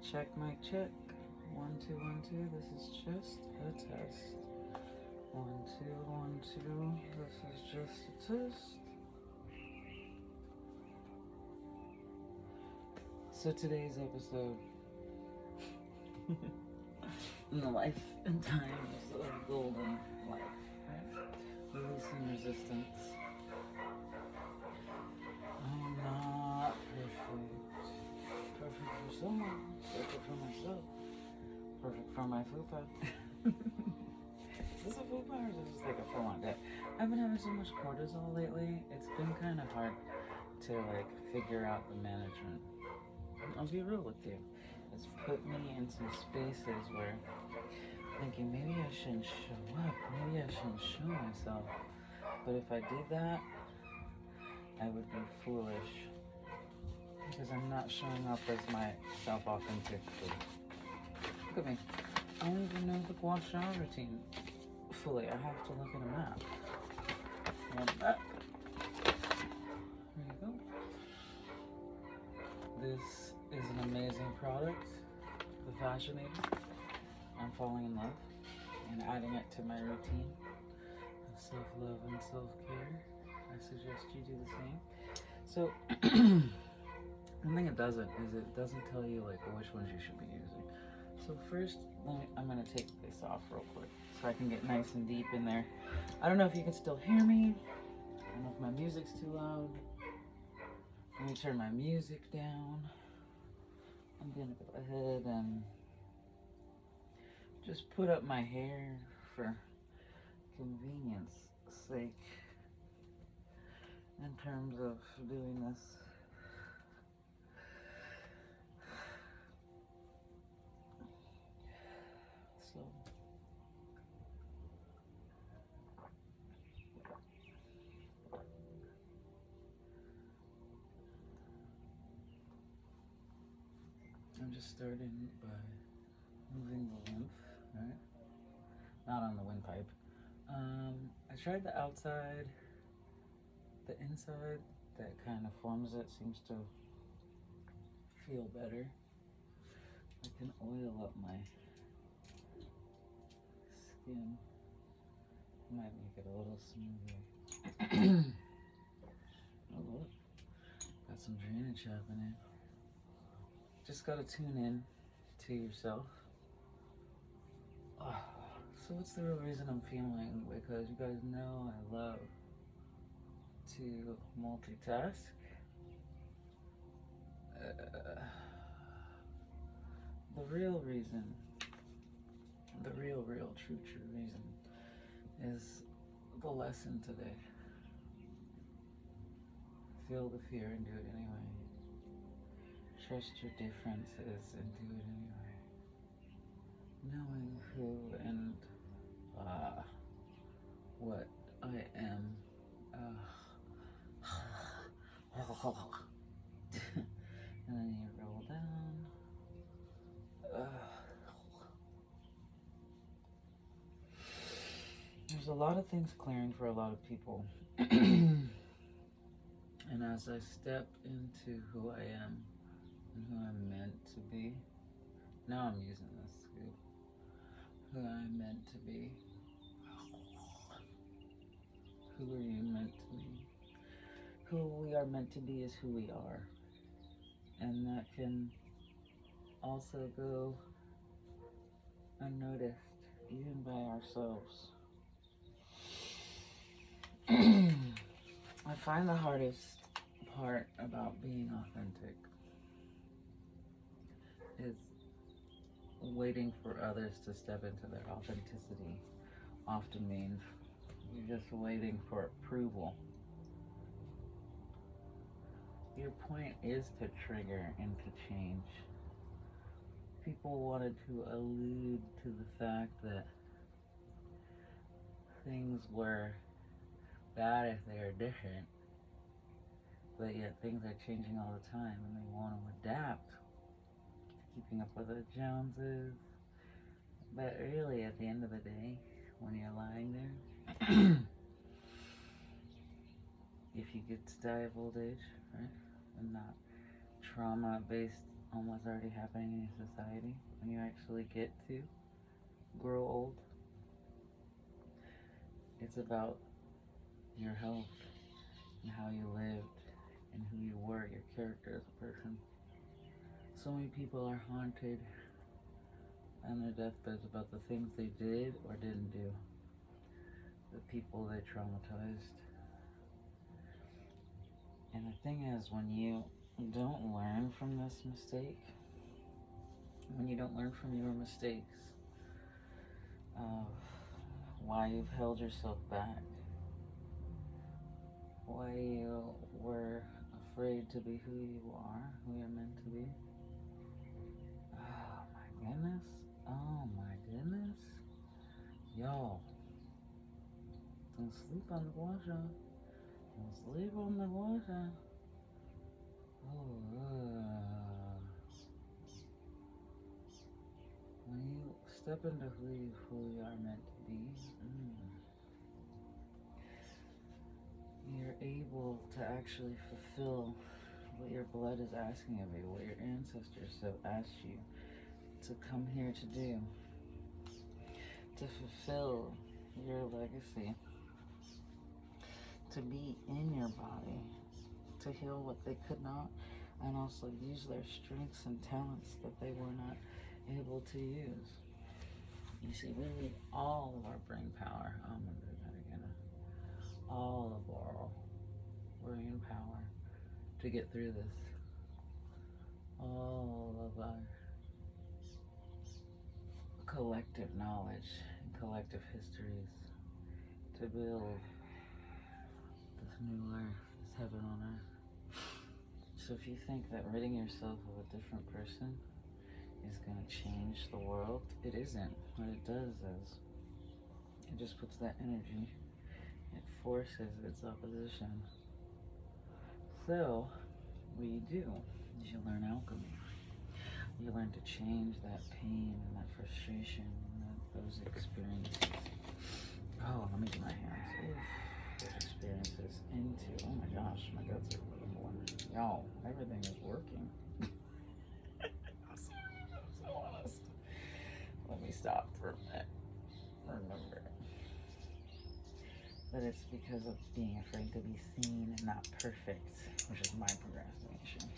Check, mic check. 1 2 1 2. This is just a test. 1 2 1 2. This is just a test. So today's episode, in the life and times of golden life, right? Releasing resistance. I'm not perfect. Perfect for someone. Perfect for myself. Perfect for my fupa. Is this a fupa or is this just like a full-on day? I've been having so much cortisol lately. It's been kind of hard to like figure out the management. I'll be real with you. It's put me in some spaces where thinking maybe I shouldn't show up. Maybe I shouldn't show myself. But if I did that, I would be foolish because I'm not showing up as myself authentically. Look at me. I don't even know the Gua Sha routine fully. I have to look at a map. There you go. This is an amazing product, the Fashionator. I'm falling in love and adding it to my routine of self-love and self-care. I suggest you do the same. So, one thing it doesn't is it doesn't tell you like which ones you should be using. So first, I'm gonna take this off real quick so I can get nice and deep in there. I don't know if you can still hear me. I don't know if my music's too loud. Let me turn my music down. I'm gonna go ahead and just put up my hair for convenience sake in terms of doing this. So I'm just starting by moving the lymph, right? Not on the windpipe. I tried the outside. The inside that kind of forms it seems to feel better. I can oil up my skin. Might make it a little smoother. Oh look, got some drainage happening. Just gotta tune in to yourself. So what's the real reason I'm feeling? Because you guys know I love to multitask. The real reason, the real true reason is the lesson today. Feel the fear and do it anyway. Trust your differences and do it anyway. Knowing who and what I am. And then you roll down. There's a lot of things clearing for a lot of people. And as I step into who I am and who I'm meant to be, now I'm using this scoop. Who I'm meant to be. Who are you meant to be? Who we are meant to be is who we are. And that can also go unnoticed, even by ourselves. I find the hardest part about being authentic is waiting for others to step into their authenticity. Often means you're just waiting for approval. Your point is to trigger and to change. People wanted to allude to the fact that things were bad if they are different, but yet things are changing all the time and they want to adapt, keeping up with the Joneses. But really, at the end of the day, when you're lying there, if you get to die of old age, right, and not trauma-based on what's already happening in society when you actually get to grow old. It's about your health and how you lived and who you were, your character as a person. So many people are haunted on their deathbeds about the things they did or didn't do, the people they traumatized. And the thing is, when you don't learn from this mistake, when you don't learn from your mistakes, why you've held yourself back, why you were afraid to be who you are, who you're meant to be. Oh my goodness. Oh my goodness. Y'all, don't sleep on the Gua Sha. Don't sleep on the Gua Sha. When you step into who you are meant to be, you're able to actually fulfill what your blood is asking of you, what your ancestors have asked you to come here to do, to fulfill your legacy, to be in your body, to heal what they could not, and also use their strengths and talents that they were not able to use. You see, we need all of our brain power. I'm gonna do that again. All of our brain power to get through this. All of our collective knowledge and collective histories to build this new earth, this heaven on earth. So if you think that ridding yourself of a different person is going to change the world, it isn't. What it does is it just puts that energy, it forces its opposition. So what you do is you learn alchemy. You learn to change that pain and that frustration and those experiences. Oh, let me get my hands. Oof. Those experiences into, oh my gosh, my guts are rumbling. Y'all, everything is working. I'm so honest. Let me stop for a minute. Remember that it's because of being afraid to be seen and not perfect, which is my procrastination.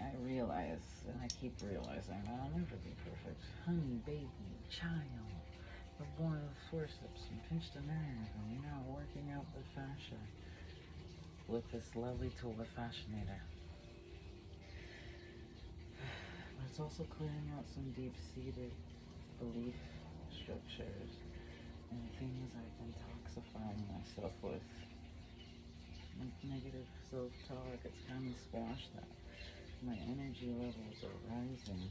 I realize, and I keep realizing, that I'll never be perfect. Honey, baby, child, we're born with forceps and pinched a nerve, and we're now working out the fascia with this lovely tool, the Fascinator. But it's also clearing out some deep-seated belief structures and things I've been toxifying myself with. Like negative self-talk, it's kind of squashed that. My energy levels are rising.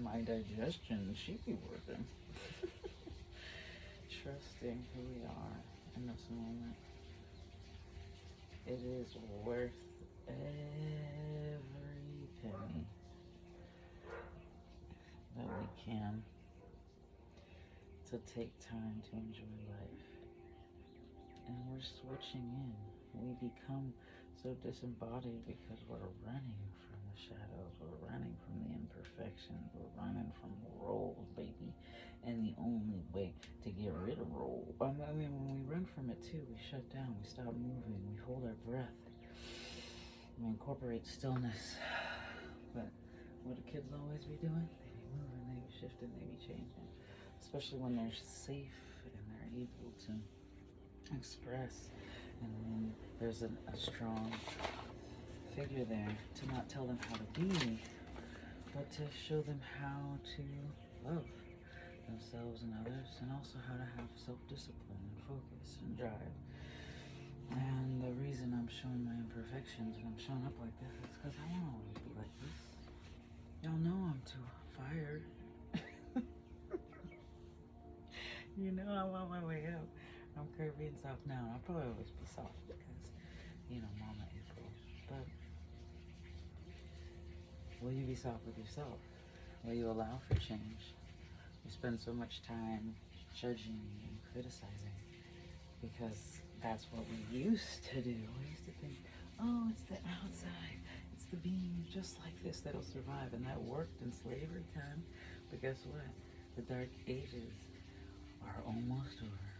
My digestion should be working. Trusting who we are in this moment. It is worth every penny that we can to take time to enjoy life. And we're switching in. We become so disembodied because we're running from the shadows, we're running from the imperfections, we're running from roles, baby. And the only way to get rid of roles, I mean, when we run from it too, we shut down, we stop moving, we hold our breath, we incorporate stillness. But what do kids always be doing? They be moving, they be shifting, they be changing. Especially when they're safe and they're able to express. And then there's a strong figure there to not tell them how to be, but to show them how to love themselves and others, and also how to have self-discipline and focus and drive. And the reason I'm showing my imperfections and I'm showing up like this is because I won't always be like this. Y'all know I'm too fired. You know I'm on my way up. I'm curvy and soft now. I'll probably always be soft because, you know, Mama April. But will you be soft with yourself? Will you allow for change? We spend so much time judging and criticizing because that's what we used to do. We used to think, oh, it's the outside, it's the being just like this that'll survive. And that worked in slavery time. But guess what? The Dark Ages are almost over.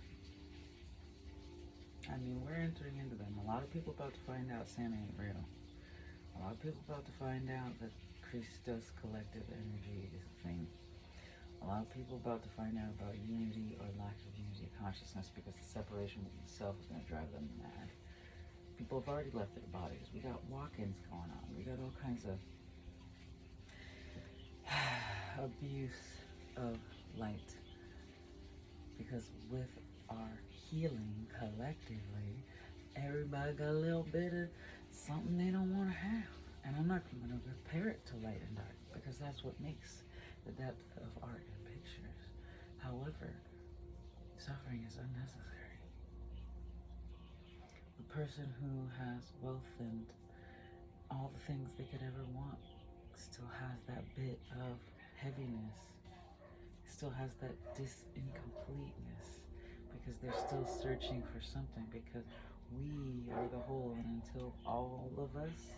I mean, we're entering into them. A lot of people about to find out Santa ain't real. A lot of people about to find out that Christos collective energy is a thing. A lot of people about to find out about unity or lack of unity of consciousness, because the separation with yourself is going to drive them mad. People have already left their bodies. We got walk-ins going on. We got all kinds of abuse of light. Because with our healing collectively, everybody got a little bit of something they don't want to have. And I'm not going to compare it to light and dark, because that's what makes the depth of art and pictures. However, suffering is unnecessary. The person who has wealth and all the things they could ever want still has that bit of heaviness, still has that incompleteness, because they're still searching for something, because we are the whole. And until all of us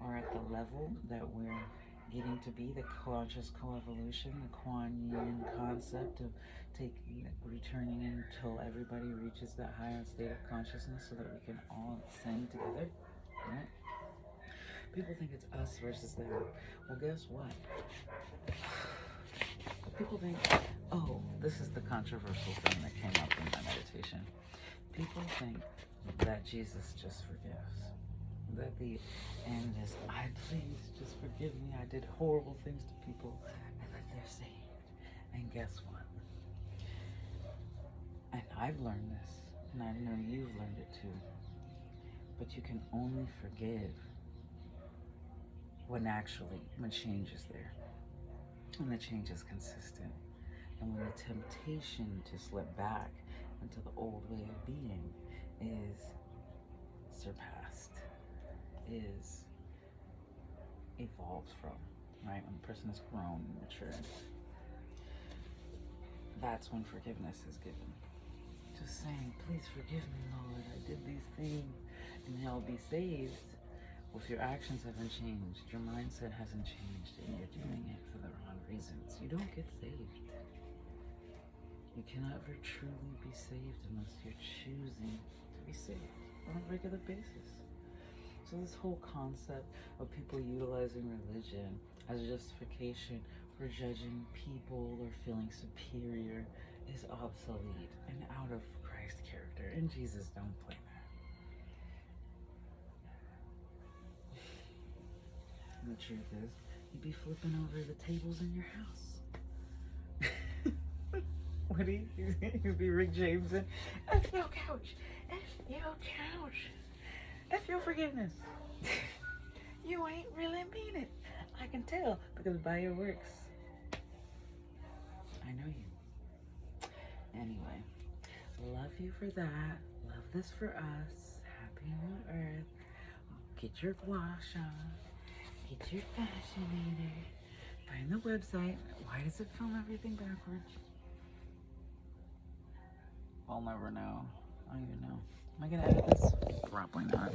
are at the level that we're getting to be, the conscious co-evolution, the Kuan Yin concept of returning until everybody reaches that higher state of consciousness so that we can all ascend together, right? People think it's us versus them. Well, guess what? People think, oh, this is the controversial thing that came up in my meditation. People think that Jesus just forgives. That the end is, please just forgive me. I did horrible things to people, and that they're saved. And guess what? And I've learned this, and I know you've learned it too. But you can only forgive when change is there, when the change is consistent, and when the temptation to slip back into the old way of being is surpassed, is evolved from, right? When the person is grown and matured, that's when forgiveness is given. Just saying, please forgive me, Lord, I did these things, and you'll be saved. Well, if your actions haven't changed, your mindset hasn't changed, and you're doing it for the wrong reasons, you don't get saved. You cannot ever truly be saved unless you're choosing to be saved on a regular basis. So this whole concept of people utilizing religion as a justification for judging people or feeling superior is obsolete and out of Christ's character. And Jesus don't play that. And the truth is, you'd be flipping over the tables in your house. What do you'd be Rick James and F your couch, F your couch, F your forgiveness. You ain't really mean it. I can tell, because by your works, I know you. Anyway, love you for that. Love this for us. Happy New Earth. Get your Gua Sha. Get your fascinator. Find the website. Why does it film everything backwards? I'll never know. I don't even know. Am I gonna edit this? Probably not.